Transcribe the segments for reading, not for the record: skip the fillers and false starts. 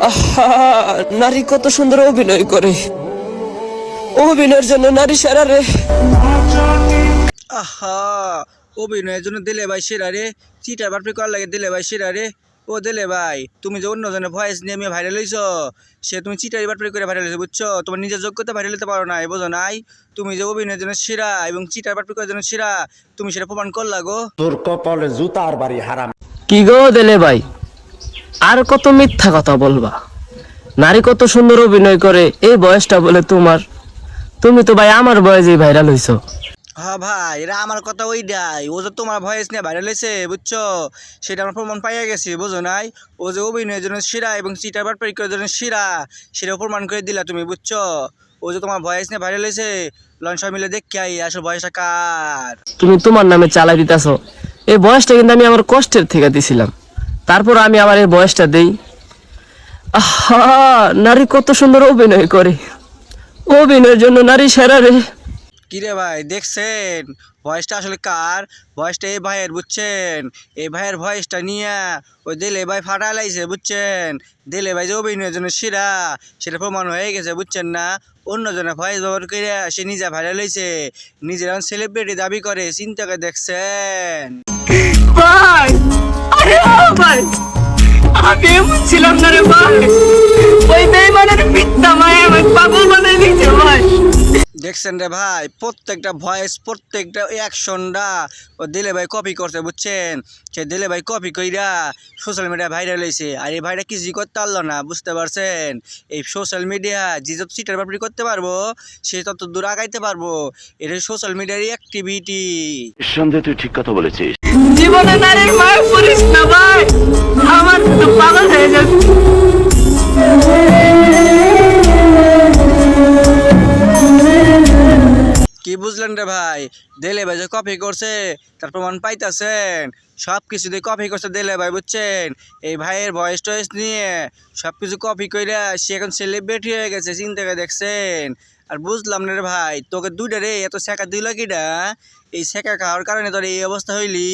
আহা, নারী কত সুন্দর অভিনয় করে। অভিনয়ের জন্য নারী সেরা রে। আহা, অভিনয়ের জন্য দিলে ভাই সেরা রে। চিটার বাটপারি করার লাগে দিলে ভাই সেরা রে। ও দিলে ভাই, তুমি যে অন্যজনের ভয়েস নিয়ে আমি ভাইরাল হইছো, সে তুমি চিটারি বাটপারি করে ভাইরাল হয়েছো, বুঝছো? তোমার নিজের যোগ্যতা ভাইরাল হতে পারো নাই, বোঝো নাই? তুমি যে অভিনয়ের জন্য সেরা এবং চিটার বাটপারি করার জন্য সেরা, তুমি সেটা প্রমাণ করলা গো। তোর কপালে জুতার বাড়ি হারাম। কি গো দিলে ভাই, আর কত মিথ্যা কথা বলবা? নারী কত সুন্দর অভিনয় করে, এই বয়সটা বলে তোমার। তুমি তো ভাই আমার বয়সেই ভাইরাল হইছো। হ্যাঁ ভাই, এরা আমার কথা ওইটাই। ও যে তোমার ভয়েস নিয়ে ভাইরাল হয়েছে, বুঝছো? সেটা আমার প্রমাণ পাইয়া গেছি, বুঝো নাই? ও যে অভিনয়ের জন্য সেরা এবং চিটার বাটপারি করার জন্য সেরা, সেটা প্রমাণ করে দিলা তুমি, বুঝছো? ও যে তোমার ভয়েস নিয়ে ভাইরাল হয়েছে, লঞ্চ মিলে দেখে আই আসল ভয়েসটা কার। তুমি তোমার নামে চালাই দিতেছো। এই বয়সটা কিন্তু আমি আমার কষ্টের থেকে দিছিলাম, তারপর আমি আমার এই বয়সটা দেই। আহা, নারী কত সুন্দর অভিনয় করে। অভিনয়ের জন্য নারী সেরা রে। কিরে ভাই, দেখছেন ভয়েসটা আসলে কার? ভয়েসটা এই ভাইয়ের, বুঝছেন? এই ভাইয়ের ভয়েসটা নিয়ে ওই দিলে ভাই ফাটা লাইছে, বুঝছেন? দিলে ভাই যে অভিনয়ের জন্য সেরা, সেটা প্রমাণ হয়ে গেছে, বুঝছেন না? অন্যজনের ভয়েস ব্যবহার করে সে নিজে ভাইরাল হয়েছে, নিজের সেলিব্রিটি দাবি করে। চিন্তা করে দেখছেন? ভাই, আরে ও ভাই, আমি এমন ছিলাম না রে ভাই। ওই বেঈমানের মিথ্যা মায়া আমায় পাগল বানাই দিয়েছে ভাই। দেখছেন রে ভাই, প্রত্যেকটা ভয়েস, প্রত্যেকটা অ্যাকশনটা ও দিলে ভাই কপি করছে, বুঝছেন? সে দিলে ভাই কপি কইরা সোশ্যাল মিডিয়া ভাইরাল হয়েছে। আর এই ভাইটা কিছুই করতে পারলো না, বুঝতে পারছেন? এই সোশ্যাল মিডিয়া যে যত চিটার বাপড়ি করতে পারবো, সে তত দূর আগাইতে পারবো। এটা সোশ্যাল মিডিয়ারই অ্যাক্টিভিটি। নিঃসন্দেহে তুই ঠিক কথা বলেছিস। জীবনে নারীর মায়া করিস না ভাই, আমার তো পাগল হয়ে যাচ্ছে। কি বুঝলেন রে ভাই? দিলে ভাই যে কপি করছে তার প্রমাণ পাইতাছেন। সব কিছু দিয়ে কপি করছে দিলে ভাই, বুঝছেন? এই ভাইয়ের ভয়েস টয়েস নিয়ে সব কিছু কপি কইরা সে এখন সেলিব্রিটি হয়ে গেছে, চিন্তা করে দেখছেন? আর বুঝলাম না রে ভাই, তোকে দুইটা রে এত শেখা দিল কিডা? এই শেখা খাওয়ার কারণে তোর এই অবস্থা হইলি।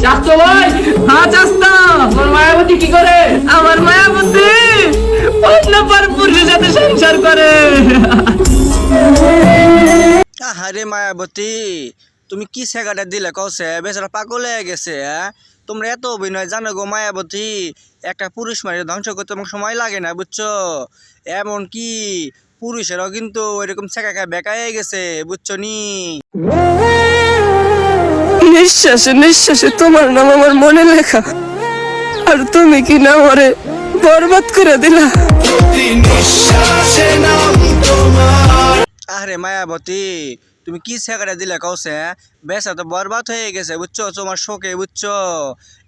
চাচতো ভাই, হ্যাঁ চাচতো, আমার মায়াবতী কি করে? আমার মায়াবতী অন্য পর পুরুষের সাথে সংসার করে। আরে মায়াবতী, তুমি কি শেখাটা দিলে কৌছে? বেচারা পাগল হয়ে গেছে। তোমরা এত অভিনয় জানো গো মায়াবতী। একটা পুরুষ মানে ধ্বংস করতে তোমার সময় লাগে না, বুঝছো? এমন কি পুরুষেরাও কিন্তু ওইরকম শেখা খায় বেকা হয়ে গেছে, বুঝছো নি? নিঃশ্বাসে নিঃশ্বাসে তোমার নাম আমার মনে লেখা, আর তুমি কি না আমারে বরবাদ করে দিলা। আরে মায়াবতী, তুমি কি শেখাটা দিলে কৌছে? বেচা তো বরবাদ হয়ে গেছে, বুঝছো? তোমার শোকে, বুঝছো?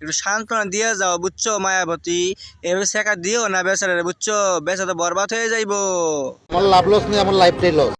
একটু সান্ত্বনা দিয়ে যাও, বুঝছো মায়াবতী? এভাবে শেখা দিও না বেচারে, বুঝছো? বেচা তো বরবাদ হয়ে যাইবো। আমার লাভ লস নেই, আমার লাইফটাই লস।